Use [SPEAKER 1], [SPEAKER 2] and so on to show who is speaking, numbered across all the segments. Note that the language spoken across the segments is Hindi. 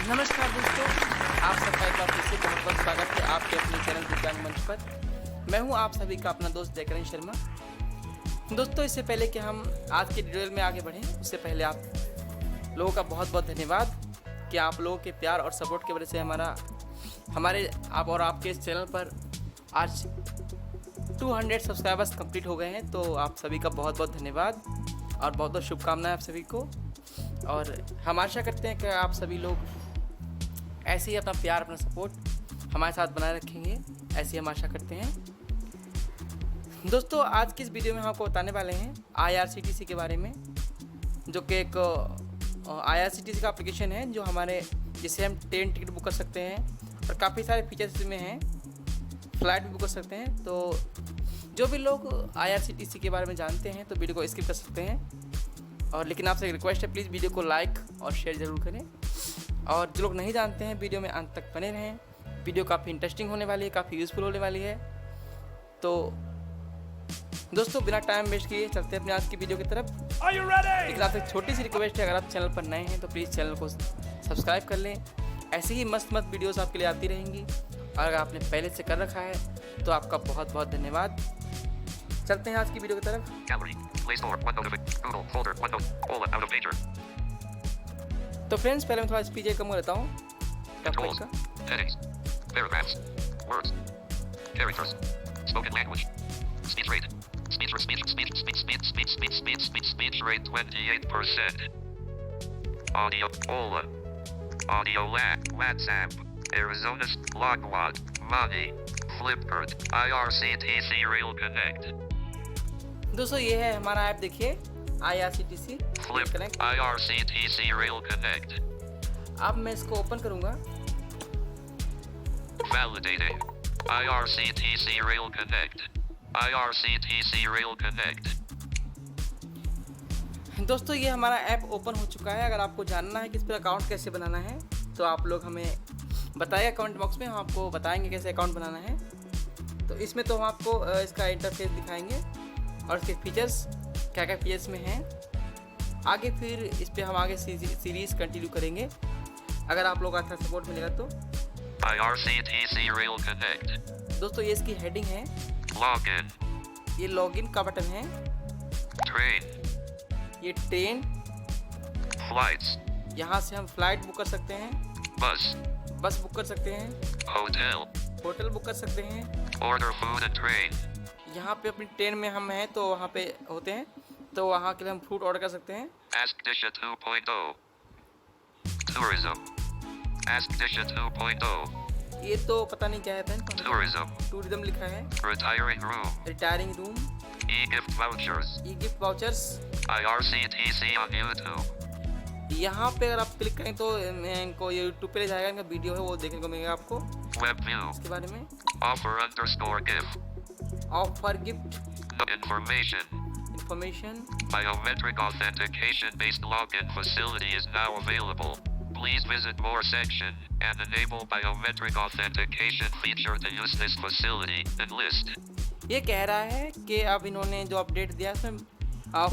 [SPEAKER 1] नमस्कार दोस्तों, आप सबका एक बार फिर से बहुत बहुत स्वागत है आपके अपने चैनल दिव्यांग मंच पर। मैं हूं आप सभी का अपना दोस्त दिव्यांग शर्मा। दोस्तों, इससे पहले कि हम आज के ट्यूटोरियल में आगे बढ़ें, उससे पहले आप लोगों का बहुत बहुत धन्यवाद कि आप लोगों के प्यार और सपोर्ट की वजह से हमारे आप और आपके इस चैनल पर आज 200 सब्सक्राइबर्स कंप्लीट हो गए हैं। तो आप सभी का बहुत बहुत धन्यवाद और बहुत बहुत शुभकामनाएं आप सभी को। और हम आशा करते हैं कि आप सभी लोग ऐसे ही अपना प्यार, अपना सपोर्ट हमारे साथ बनाए रखेंगे, ऐसी हम आशा करते हैं। दोस्तों, आज की इस वीडियो में हम आपको बताने वाले हैं IRCTC के बारे में, जो कि एक IRCTC का एप्लीकेशन है जिसे हम ट्रेन टिकट बुक कर सकते हैं और काफ़ी सारे फीचर्स इसमें हैं। फ्लाइट भी बुक कर सकते हैं। तो जो भी लोग IRCTC के बारे में जानते हैं तो वीडियो को स्किप कर सकते हैं। और लेकिन आपसे एक रिक्वेस्ट है, प्लीज़ वीडियो को लाइक और शेयर ज़रूर करें। और जो लोग नहीं जानते हैं, वीडियो में अंत तक बने रहें। वीडियो काफ़ी इंटरेस्टिंग होने वाली है, काफ़ी यूज़फुल होने वाली है। तो दोस्तों, बिना टाइम वेस्ट किए चलते हैं अपने आज की वीडियो की तरफ। लेकिन आपसे एक छोटी सी रिक्वेस्ट है, अगर आप चैनल पर नए हैं तो प्लीज़ चैनल को सब्सक्राइब कर लें। ऐसे ही मस्त मस्त वीडियोस आपके लिए आती रहेंगी। और अगर आपने पहले से कर रखा है तो आपका बहुत बहुत धन्यवाद। चलते हैं आज की वीडियो की तरफ। तो फ्रेंड्स, पहले मैं थोड़ा स्पीड कम कर लेता हूँ TalkBack का।
[SPEAKER 2] Speech rate 28%. Audio lag. WhatsApp. Arizona Logwad. Money. Flipkart. IRCTC Real Connect.
[SPEAKER 1] दोस्तों, ये है हमारा ऐप, देखिए IRCTC
[SPEAKER 2] Flip
[SPEAKER 1] Connect।
[SPEAKER 2] IRCTC Real Connect.
[SPEAKER 1] अब मैं इसको ओपन करूँगा।
[SPEAKER 2] Validating. IRCTC Real Connect. IRCTC Real Connect.
[SPEAKER 1] दोस्तों, ये हमारा ऐप ओपन हो चुका है। अगर आपको जानना है कि इस पर अकाउंट कैसे बनाना है तो आप लोग हमें बताइए कमेंट बॉक्स में, हम आपको बताएंगे कैसे अकाउंट बनाना है। तो इसमें तो हम आपको इसका इंटरफेस दिखाएंगे और इसके फीचर्स क्या क्या फीचर्स में हैं। आगे फिर इस पर हम आगे सीरीज़ कंटिन्यू करेंगे, अगर आप लोग अच्छा सपोर्ट मिलेगा तो।
[SPEAKER 2] IRCTC Real Connect.
[SPEAKER 1] दोस्तों, ये इसकी हेडिंग है।
[SPEAKER 2] Login.
[SPEAKER 1] ये लॉगिन का बटन है।
[SPEAKER 2] Train.
[SPEAKER 1] ये ट्रेन,
[SPEAKER 2] Flights.
[SPEAKER 1] यहाँ से हम फ्लाइट बुक कर सकते हैं, बस बुक कर सकते हैं,
[SPEAKER 2] Hotel.
[SPEAKER 1] होटल बुक कर सकते हैं।
[SPEAKER 2] Order food and train.
[SPEAKER 1] यहाँ पे अपनी ट्रेन में हम हैं तो वहाँ पे होते हैं, तो वहाँ के लिए हम फूड ऑर्डर कर सकते हैं।
[SPEAKER 2] Ask Disha 2.0. Tourism. Ask Disha 2.0.
[SPEAKER 1] ये तो पता नहीं क्या है फ्रेंड। टूरिज्म लिखा है।
[SPEAKER 2] Retiring room.
[SPEAKER 1] Retiring room.
[SPEAKER 2] E-gift vouchers.
[SPEAKER 1] E gift vouchers.
[SPEAKER 2] IRCTC on YouTube.
[SPEAKER 1] यहाँ पे अगर आप क्लिक करें तो इनको ये यूट्यूब पे ले जाएगा, इनका वीडियो है वो देखने को मिलेगा आपको
[SPEAKER 2] Web view.
[SPEAKER 1] इसके बारे में।
[SPEAKER 2] Offer_gift.
[SPEAKER 1] Offer gift.
[SPEAKER 2] Information.
[SPEAKER 1] Information.
[SPEAKER 2] Biometric authentication based login facility is now available. Please visit more section and enable biometric authentication feature to use this facility and list.
[SPEAKER 1] ये कह रहा है कि अब इन्होंने जो अपडेट दिया उसमें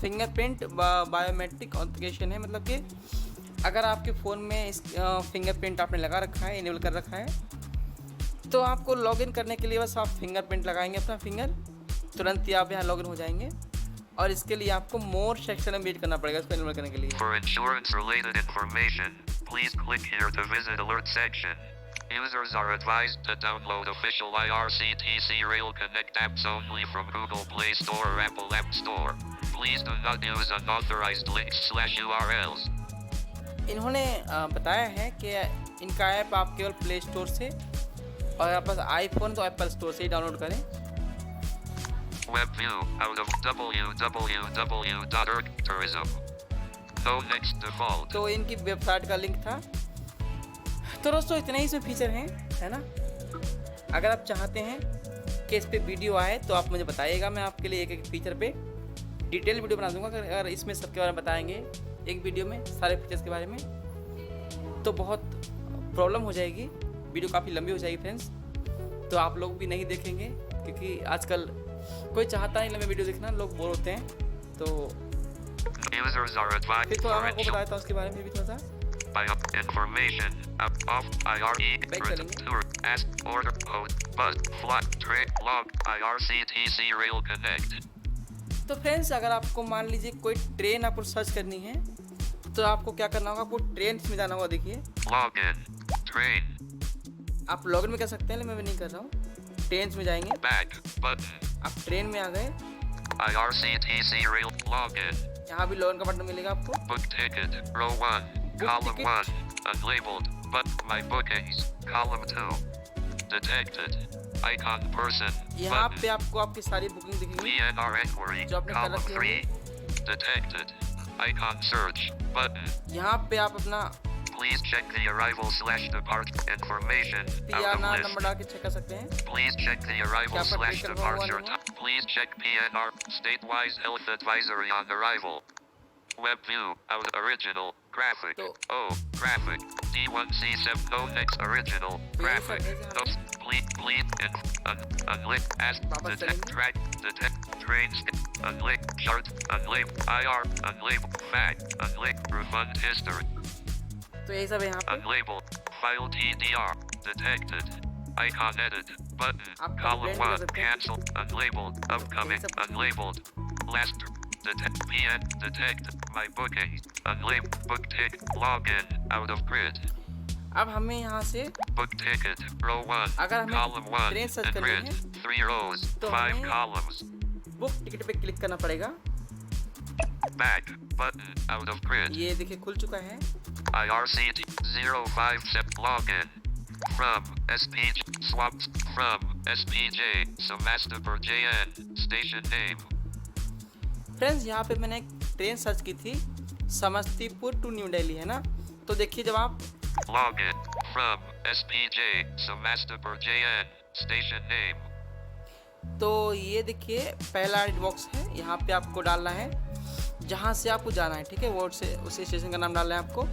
[SPEAKER 1] फिंगरप्रिंट बायोमेट्रिक ऑथेंटिकेशन है। मतलब कि अगर आपके फ़ोन में इस फिंगरप्रिंट आपने लगा रखा है, इनेबल कर रखा है, तो आपको लॉगिन करने के लिए बस आप फिंगरप्रिंट लगाएंगे अपना फिंगर, तुरंत ही आप यहाँ लॉगिन हो जाएंगे। और इसके लिए आपको मोर सेक्शन में वेट करना पड़ेगा इसको इनेबल करने के लिए।
[SPEAKER 2] For insurance related information, please click here to visit alert section. Users are advised to download official IRCTC Rail Connect apps only from Google Play Store or Apple App Store. Please do not use unauthorized links/URLs.
[SPEAKER 1] इन्होंने बताया है कि इनका ऐप आप केवल प्ले स्टोर से और आपके पास आईफोन तो एप्पल स्टोर से ही डाउनलोड करें।
[SPEAKER 2] Web view out of www.IRCTC. No next default.
[SPEAKER 1] तो इनकी वेबसाइट का लिंक था। तो दोस्तों, इतने ही इसमें फीचर हैं, है ना। अगर आप चाहते हैं कि इस पे वीडियो आए तो आप मुझे बताइएगा, मैं आपके लिए एक एक फीचर पे डिटेल वीडियो बना दूंगा। अगर इसमें सबके बारे में बताएंगे एक वीडियो में सारे फीचर्स के बारे में तो बहुत प्रॉब्लम हो जाएगी, वीडियो काफ़ी लंबी हो जाएगी फ्रेंड्स। तो आप लोग भी नहीं देखेंगे क्योंकि आजकल कोई चाहता नहीं लंबे वीडियो देखना, लोग बोर होते हैं। तो
[SPEAKER 2] Users are advised
[SPEAKER 1] फिर थोड़ा
[SPEAKER 2] for
[SPEAKER 1] आपको बताया था उसके बारे में भी थोड़ा सा।
[SPEAKER 2] Information. Off.
[SPEAKER 1] Back चलेंगे.
[SPEAKER 2] Tour. Ask. Order. Code. Bus. Flight. Train. Log. IRCTC Rail Connect.
[SPEAKER 1] तो फ्रेंड्स, अगर आपको मान लीजिए कोई ट्रेन आपको सर्च करनी है तो आपको क्या करना होगा, आपको ट्रेन में जाना होगा. देखिए,
[SPEAKER 2] Login. Train.
[SPEAKER 1] आप लॉगिन में कर सकते हैं, लेकिन मैं नहीं कर रहा हूँ. ट्रेन में जाएंगे,
[SPEAKER 2] Back. Button.
[SPEAKER 1] आप ट्रेन में आ गए.
[SPEAKER 2] IRCTC Rail. Login.
[SPEAKER 1] यहाँ भी लॉगिन का बटन मिलेगा आपको.
[SPEAKER 2] Book ticket. Row 1. Column
[SPEAKER 1] ticket.
[SPEAKER 2] 1. Unlabeled. But my bookings. Column 2. Detected. Icon person.
[SPEAKER 1] यहाँ
[SPEAKER 2] Button.
[SPEAKER 1] पे आपको आपकी सारी बुकिंग दिखेंगी.
[SPEAKER 2] PNR inquiry.
[SPEAKER 1] जो आपने कर
[SPEAKER 2] Column
[SPEAKER 1] रखी
[SPEAKER 2] 3. Detected. Icon search. Button.
[SPEAKER 1] यहाँ पे आप अपना
[SPEAKER 2] Please check the arrival/depart information. Out
[SPEAKER 1] PNR
[SPEAKER 2] of
[SPEAKER 1] number
[SPEAKER 2] list.
[SPEAKER 1] डाल के चेक कर सकते हैं.
[SPEAKER 2] Please check the
[SPEAKER 1] क्या पर click
[SPEAKER 2] arrival/departure
[SPEAKER 1] करवा हुआ
[SPEAKER 2] time. Please check PNR state-wise health advisory on arrival. Web view out original graphic.
[SPEAKER 1] तो-
[SPEAKER 2] Graphic D1C7 no next original graphic.
[SPEAKER 1] सब है
[SPEAKER 2] Oops, please unlink as
[SPEAKER 1] वापस
[SPEAKER 2] detect
[SPEAKER 1] चलेंगे.
[SPEAKER 2] track detect trains unlink chart unlink IR unlink fact unlink refund history
[SPEAKER 1] तो यही सब है यहाँ पे.
[SPEAKER 2] unlabeled file TDR detected icon edit button
[SPEAKER 1] आप
[SPEAKER 2] column
[SPEAKER 1] complaint कर
[SPEAKER 2] 1
[SPEAKER 1] सकते हैं.
[SPEAKER 2] cancel unlabeled upcoming
[SPEAKER 1] सब-
[SPEAKER 2] unlabeled last detect PN detect my booking unlabeled book tick login out of grid
[SPEAKER 1] अब हमें यहाँ से
[SPEAKER 2] book ticket row 1
[SPEAKER 1] अगर हमें
[SPEAKER 2] column 1
[SPEAKER 1] ट्रेन सर्च
[SPEAKER 2] and
[SPEAKER 1] करनी
[SPEAKER 2] grid
[SPEAKER 1] है
[SPEAKER 2] 3 rows
[SPEAKER 1] तो
[SPEAKER 2] 5
[SPEAKER 1] हमें-
[SPEAKER 2] columns
[SPEAKER 1] बुक टिकट पे क्लिक करना पड़ेगा.
[SPEAKER 2] back button out of grid
[SPEAKER 1] ये देखिए खुल चुका है.
[SPEAKER 2] IRCT 057 login from SPJ swaps from SPJ Semester JN station name
[SPEAKER 1] friends, यहाँ पे मैंने एक ट्रेन सर्च की थी, समस्तीपुर टू न्यू दिल्ली, है ना. तो देखिए, जब आप
[SPEAKER 2] login from SPJ Semester JN station name
[SPEAKER 1] तो ये देखिए पहला बॉक्स है, यहाँ पे आपको डालना है जहाँ से आपको जाना है. ठीक है, वो से उस स्टेशन का नाम डालना है आपको.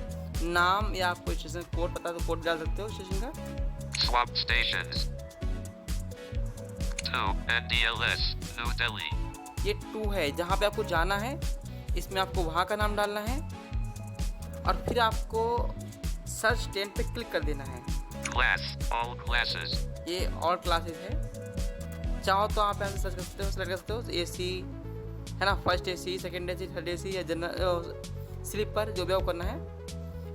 [SPEAKER 1] नाम या आपको स्टेशन कोड पता है तो कोड डाल सकते हो स्टेशन का.
[SPEAKER 2] swap stations 2 NDLS New Delhi
[SPEAKER 1] ये 2 है जहाँ पे आपको जाना है. इसमें आपको वहाँ का नाम डालना है और फिर आपको सर्च ट्रेन पे क्लिक कर देना है.
[SPEAKER 2] class all classes
[SPEAKER 1] ये ऑल क्लासेस है. चाहो तो आप यहाँ से सर्च कर सकते हो, सेलेक्ट कर सकते हो. AC है ना, first AC, second AC, third AC या जनरल स्लीपर, जो भी आपको करना है.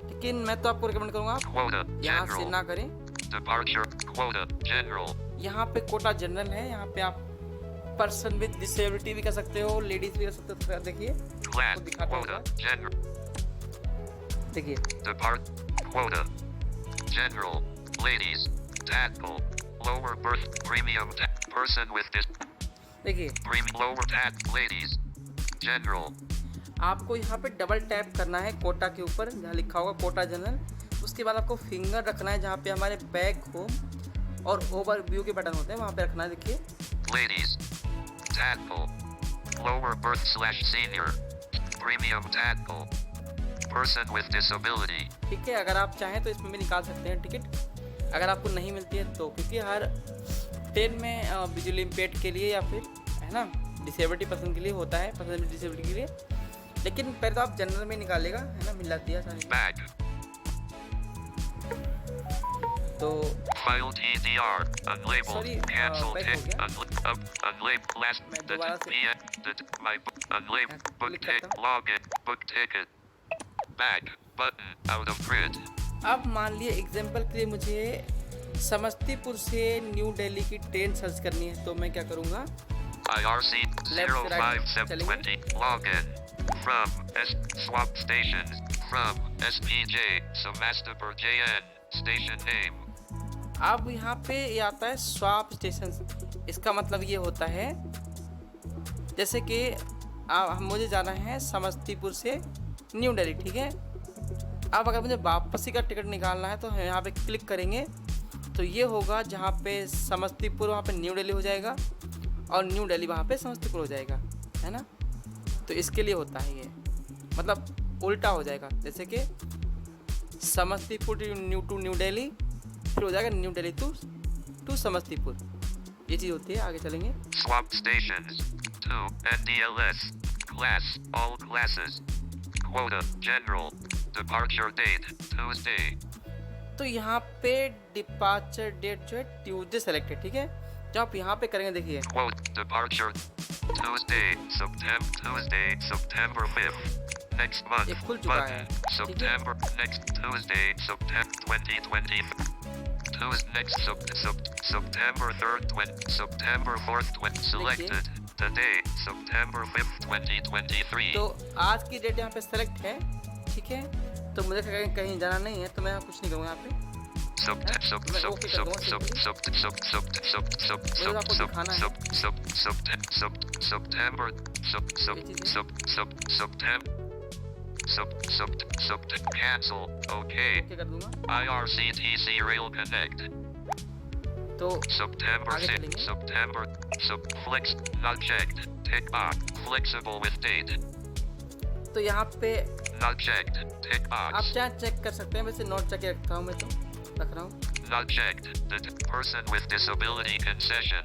[SPEAKER 1] लेकिन मैं तो आपको रिकमेंड करूँगा आप
[SPEAKER 2] quota
[SPEAKER 1] यहाँ से
[SPEAKER 2] general
[SPEAKER 1] ना करें.
[SPEAKER 2] departure quota general
[SPEAKER 1] यहाँ पे कोटा जनरल है. यहाँ पे आप पर्सन विद डिसेबिलिटी भी कर सकते हो, लेडीज भी कर सकते हो. देखिए,
[SPEAKER 2] class
[SPEAKER 1] आपको दिखाता हूँ
[SPEAKER 2] quota
[SPEAKER 1] मैं.
[SPEAKER 2] general
[SPEAKER 1] देखिए,
[SPEAKER 2] depart quota general ladies tackle lower berth premium person with this
[SPEAKER 1] देखिए
[SPEAKER 2] premium lower tack ladies general
[SPEAKER 1] आपको यहाँ पे डबल टैप करना है कोटा के ऊपर जहाँ लिखा होगा कोटा जनरल. उसके बाद आपको फिंगर रखना है जहाँ पे हमारे बैक, होम और ओवर व्यू के बटन होते हैं, वहाँ पे रखना है. देखिए,
[SPEAKER 2] ladies tackle lower berth/senior premium tackle person with disability
[SPEAKER 1] ठीक है. अगर आप चाहें तो इसमें भी निकाल सकते हैं टिकट, अगर आपको नहीं मिलती है तो, क्योंकि हर ट्रेन में विजुअली इम्पेयर्ड के लिए या फिर है ना डिसेबिलिटी पर्सन के लिए होता है, पर्सन विद डिसेबिलिटी के लिए. लेकिन पहले तो आप जनरल में निकालेगा, है ना, मिल जाती है आसानी.
[SPEAKER 2] bag
[SPEAKER 1] तो
[SPEAKER 2] file TDR unlabeled
[SPEAKER 1] Sorry,
[SPEAKER 2] cancel
[SPEAKER 1] back हो
[SPEAKER 2] tick
[SPEAKER 1] गया.
[SPEAKER 2] unlabeled last
[SPEAKER 1] मैं दोबारा से
[SPEAKER 2] my book unlabeled book
[SPEAKER 1] click
[SPEAKER 2] tick
[SPEAKER 1] करता हूँ.
[SPEAKER 2] login book ticket bag button out of grid
[SPEAKER 1] अब मान लिए एग्जाम्पल के लिए मुझे समस्तीपुर से न्यू दिल्ली की ट्रेन सर्च करनी है, तो मैं क्या करूँगा,
[SPEAKER 2] IRC
[SPEAKER 1] Left, right,
[SPEAKER 2] 05720 login from swap stations from SPJ Semester JN station name
[SPEAKER 1] अब यहाँ पे ये आता है स्वैप स्टेशन. इसका मतलब ये होता है जैसे कि मुझे जाना है समस्तीपुर से न्यू दिल्ली. ठीक है, अब अगर मुझे वापसी का टिकट निकालना है तो हम यहाँ पे क्लिक करेंगे तो ये होगा जहाँ पे समस्तीपुर वहाँ पे न्यू दिल्ली हो जाएगा और न्यू दिल्ली वहाँ पे समस्तीपुर हो जाएगा, है ना. तो इसके लिए होता है ये, मतलब उल्टा हो जाएगा. जैसे कि समस्तीपुर टू न्यू दिल्ली, फिर हो जाएगा न्यू दिल्ली टू समस्तीपुर. ये चीज़ होती है. आगे चलेंगे.
[SPEAKER 2] swap stations 2 NDLS class all classes quota general Departure date, Tuesday.
[SPEAKER 1] तो यहाँ पे डिपार्चर डेट जो है ट्यूसडे सेलेक्ट है, ठीक है। जब आप यहाँ पे करेंगे देखिए
[SPEAKER 2] Quote, departure, Tuesday, September 5th. Next month,
[SPEAKER 1] ये खुल चुका
[SPEAKER 2] button,
[SPEAKER 1] है, ठीक है।
[SPEAKER 2] September, next Tuesday, September 2020. Tuesday, next September 3rd, September 4th, selected. Today, September 5th, 2023.
[SPEAKER 1] तो आज की डेट यहाँ पे सेलेक्ट है, ठीक है। तो मुझे कहीं जाना नहीं है, तो मैं कुछ नहीं करूँगा यहाँ पे।
[SPEAKER 2] Cancel. Okay.
[SPEAKER 1] कर दूंगा।
[SPEAKER 2] IRCTC Rail Connect.
[SPEAKER 1] तो
[SPEAKER 2] September
[SPEAKER 1] आगे
[SPEAKER 2] 6th.
[SPEAKER 1] चलेंगे।
[SPEAKER 2] September. Flex. Not checked. Tick box. Flexible with date.
[SPEAKER 1] तो यहाँ पे
[SPEAKER 2] Not checked. Tick
[SPEAKER 1] आप
[SPEAKER 2] box.
[SPEAKER 1] चाहे चेक कर सकते हैं, वैसे नोट चेक रखता हूँ मैं, तो रख रहा हूँ।
[SPEAKER 2] Not checked. The person with disability concession.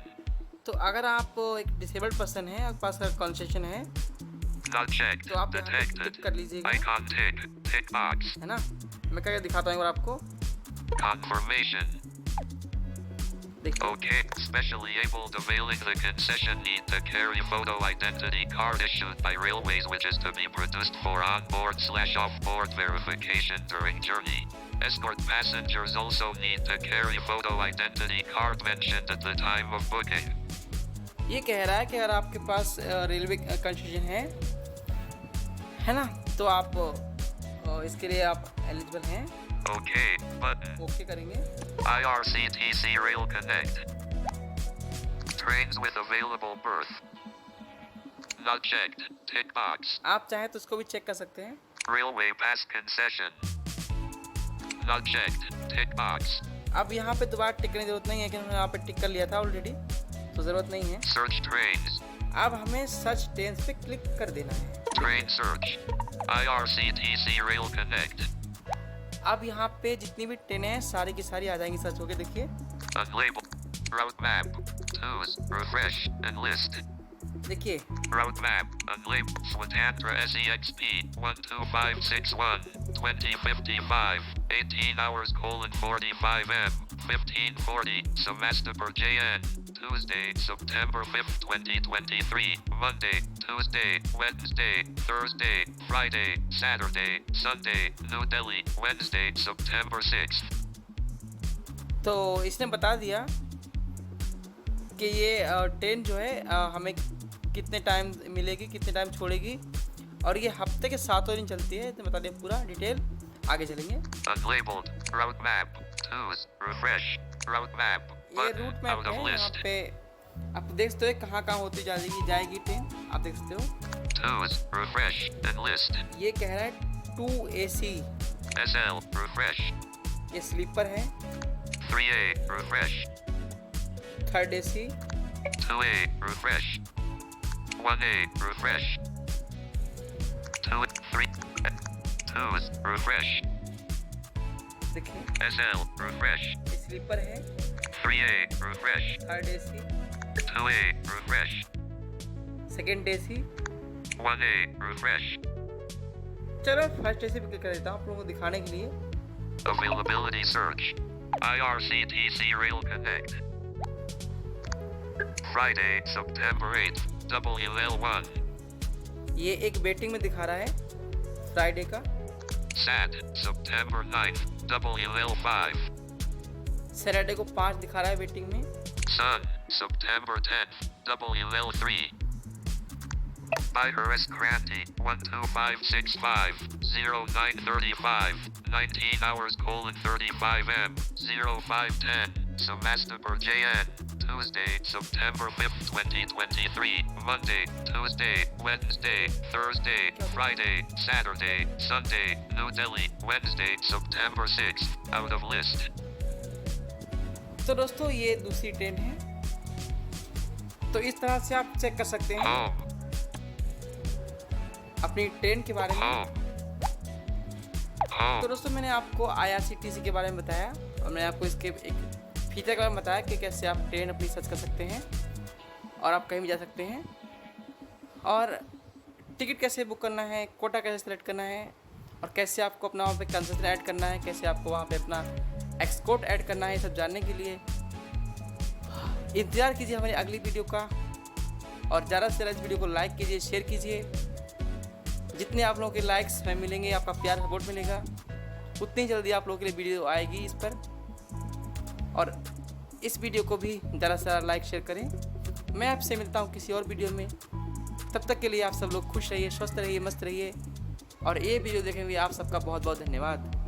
[SPEAKER 1] तो अगर आप एक डिसेबल्ड पर्सन है, आपके पास अगर कंसेशन है,
[SPEAKER 2] Not checked.
[SPEAKER 1] तो आप यहाँ पे
[SPEAKER 2] Detected.
[SPEAKER 1] क्लिक कर लीजिएगा,
[SPEAKER 2] Icon tick. Tick box.
[SPEAKER 1] है ना। मैं करके दिखाता हूँ एक बार आपको,
[SPEAKER 2] Confirmation.
[SPEAKER 1] देखिए।
[SPEAKER 2] Okay. Specially abled availing the concession need to carry photo identity card issued by Railways, which is to be produced for onboard/off-board verification during journey. Escort passengers also need to carry photo identity card mentioned at the time of booking.
[SPEAKER 1] ये कह रहा है कि अगर आपके पास रेलवे कंसेशन है ना, तो आप इसके लिए आप एलिजिबल हैं।
[SPEAKER 2] Okay. Button.
[SPEAKER 1] ओके करेंगे।
[SPEAKER 2] IRCTC Rail Connect. Trains with available berth. Not checked. Tick box.
[SPEAKER 1] आप चाहें तो उसको भी चेक कर सकते हैं।
[SPEAKER 2] Railway pass concession. Not checked. Tick box.
[SPEAKER 1] अब यहाँ पे दोबारा टिक करने की जरूरत नहीं है, क्योंकि मैंने यहाँ पे टिक कर लिया था ऑलरेडी, तो ज़रूरत नहीं है।
[SPEAKER 2] Search trains.
[SPEAKER 1] अब हमें सर्च ट्रेन्स पे क्लिक कर देना है।
[SPEAKER 2] Train search. IRCTC Rail Connect.
[SPEAKER 1] अब यहाँ पे जितनी भी ट्रेनें हैं सारी की सारी आ जाएंगी सर्च होके, देखिए।
[SPEAKER 2] Unlabeled. Route map. Choose. Refresh. And list.
[SPEAKER 1] देखिए
[SPEAKER 2] Route map. Unlabeled. Swatandra SEXP. 12561. 2055. 18 hours: 45 M. 1540. Semastopol JN. Tuesday, September 5th, 2023. Monday, Tuesday, Wednesday, Thursday, Friday, Saturday, Sunday, New Delhi. Wednesday, September 6th.
[SPEAKER 1] तो इसने बता दिया कि ये ट्रेन जो है हमें कितने टाइम मिलेगी, कितने टाइम छोड़ेगी, और ये हफ्ते के 7 दिन चलती है। तो बता दिया पूरा डिटेल। आगे चलेंगे।
[SPEAKER 2] Unlabeled. Route map. Choose. Refresh. Route map.
[SPEAKER 1] ये रूट मैप
[SPEAKER 2] Out
[SPEAKER 1] है,
[SPEAKER 2] of
[SPEAKER 1] यहाँ
[SPEAKER 2] list.
[SPEAKER 1] पे आप देख सकते हो कहाँ कहाँ होती जाएगी ट्रेन, आप देख सकते हो।
[SPEAKER 2] Choose. Refresh. And list.
[SPEAKER 1] ये कह रहा है 2AC,
[SPEAKER 2] SL. Refresh.
[SPEAKER 1] ये स्लीपर है।
[SPEAKER 2] 3A. Refresh.
[SPEAKER 1] 3rd AC,
[SPEAKER 2] 2A. Refresh. 1A. Refresh. 2, 3. 2's. Refresh.
[SPEAKER 1] देखिए
[SPEAKER 2] SL. Refresh.
[SPEAKER 1] ये स्लीपर है।
[SPEAKER 2] 3A. Refresh.
[SPEAKER 1] 3rd AC,
[SPEAKER 2] 2A. Refresh.
[SPEAKER 1] 2nd AC।
[SPEAKER 2] 1A. Refresh.
[SPEAKER 1] चलो 1st AC पे क्लिक कर देता हूँ आप लोगों को दिखाने के लिए।
[SPEAKER 2] Availability search. IRCTC Rail Connect. Friday, September 8th. WL1.
[SPEAKER 1] ये एक वेटिंग में दिखा रहा है फ्राइडे का।
[SPEAKER 2] Sat. September 9th. WL5.
[SPEAKER 1] Saturday को 5 दिखा रहा है वेटिंग में।
[SPEAKER 2] Sun. September 10th. WL3. IRS Kranti. 12565. 0935. 19 hours: 35 M. 0510. Semastopol JN. Tuesday, September 5th, 2023. Monday, Tuesday, Wednesday, Thursday, Friday, Saturday, Sunday, New Delhi. Wednesday, September 6th. Out of list.
[SPEAKER 1] तो दोस्तों ये दूसरी ट्रेन है। तो इस तरह से आप चेक कर सकते हैं
[SPEAKER 2] Home.
[SPEAKER 1] अपनी ट्रेन के बारे में।
[SPEAKER 2] Home.
[SPEAKER 1] तो
[SPEAKER 2] Home.
[SPEAKER 1] दोस्तों मैंने आपको IRCTC के बारे में बताया, और मैंने आपको इसके एक फीचर के बारे में बताया कि कैसे आप ट्रेन अपनी सर्च कर सकते हैं और आप कहीं भी जा सकते हैं, और टिकट कैसे बुक करना है, कोटा कैसे सेलेक्ट करना है, और कैसे आपको अपना वहाँ पे कंसेशन ऐड करना है, कैसे आपको वहाँ पे अपना एक्सपोर्ट ऐड करना है, ये सब जानने के लिए इंतज़ार कीजिए हमारी अगली वीडियो का। और ज़्यादा से ज़्यादा इस वीडियो को लाइक कीजिए, शेयर कीजिए। जितने आप लोगों के लाइक्स हमें मिलेंगे, आपका प्यार सपोर्ट मिलेगा, उतनी जल्दी आप लोगों के लिए वीडियो आएगी इस पर। और इस वीडियो को भी ज़्यादा से ज़्यादा लाइक शेयर करें। मैं आपसे मिलता हूँ किसी और वीडियो में। तब तक के लिए आप सब लोग खुश रहिए, स्वस्थ रहिए, मस्त रहिए। और ये वीडियो देखने के लिए आप सबका बहुत बहुत धन्यवाद।